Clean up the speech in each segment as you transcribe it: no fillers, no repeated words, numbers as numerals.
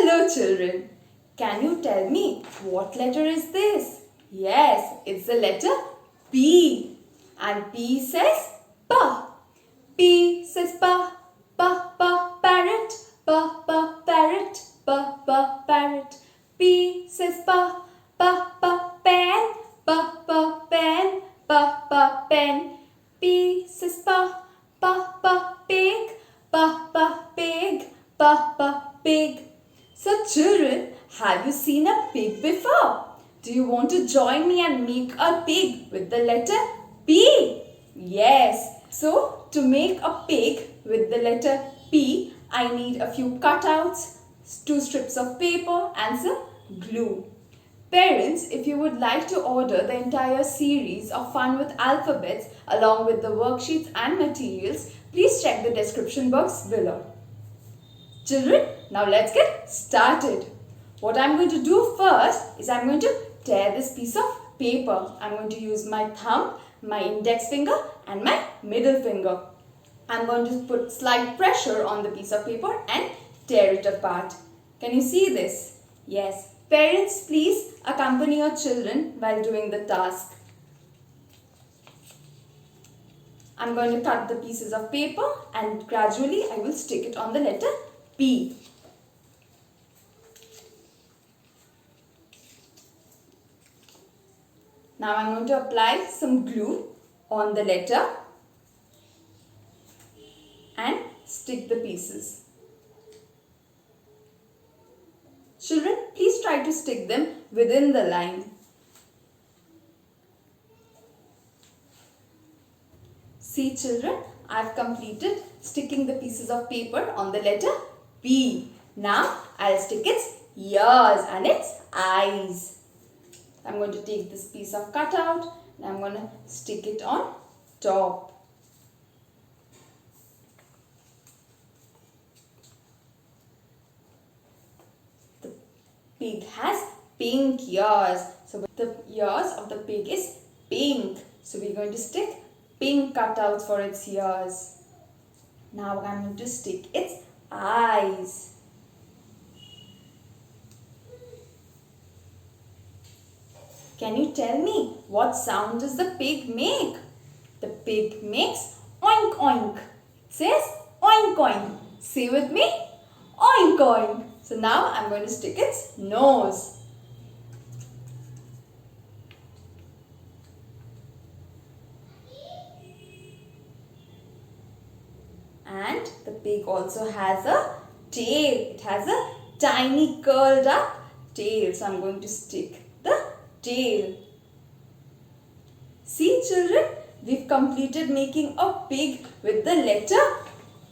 Hello children, can you tell me what letter is this? Yes, it's the letter P. And P says pa. P says pa, pa, pa, parrot, pa, pa, parrot, pa, pa, parrot. P says pa, pa, pa, pen, pa, pa, pen, pa, pa, pen. P says pa, pa, pa, pig, pa, pa, pig, pa, pa, pig. So children, have you seen a pig before? Do you want to join me and make a pig with the letter P? Yes. So to make a pig with the letter P, I need a few cutouts, 2 strips of paper and some glue. Parents, if you would like to order the entire series of Fun with Alphabets along with the worksheets and materials, please check the description box below. Children, now let's get started. What I'm going to do first is I'm going to tear this piece of paper. I'm going to use my thumb, my index finger and my middle finger. I'm going to put slight pressure on the piece of paper and tear it apart. Can you see this? Yes. Parents, please accompany your children while doing the task. I'm going to cut the pieces of paper and gradually I will stick it on the letter P. Now I'm going to apply some glue on the letter and stick the pieces. Children, please try to stick them within the line. See children, I've completed sticking the pieces of paper on the letter P. Now I'll stick its ears and its eyes. I'm going to take this piece of cutout and I'm going to stick it on top. The pig has pink ears. So the ears of the pig is pink. So we're going to stick pink cutouts for its ears. Now I'm going to stick its eyes. Can you tell me what sound does the pig make? The pig makes oink oink. It says oink oink. Say with me, oink oink. So now I'm going to stick its nose. And the pig also has a tail. It has a tiny curled up tail. So I'm going to stick the tail. See children, we've completed making a pig with the letter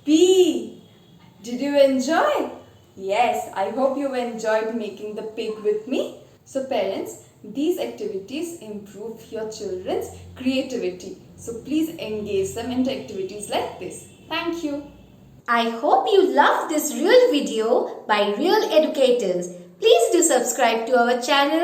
P. Did you enjoy? Yes, I hope you enjoyed making the pig with me. So parents, these activities improve your children's creativity. So please engage them into activities like this. Thank you. I hope you loved this real video by Real Educators. Please do subscribe to our channel.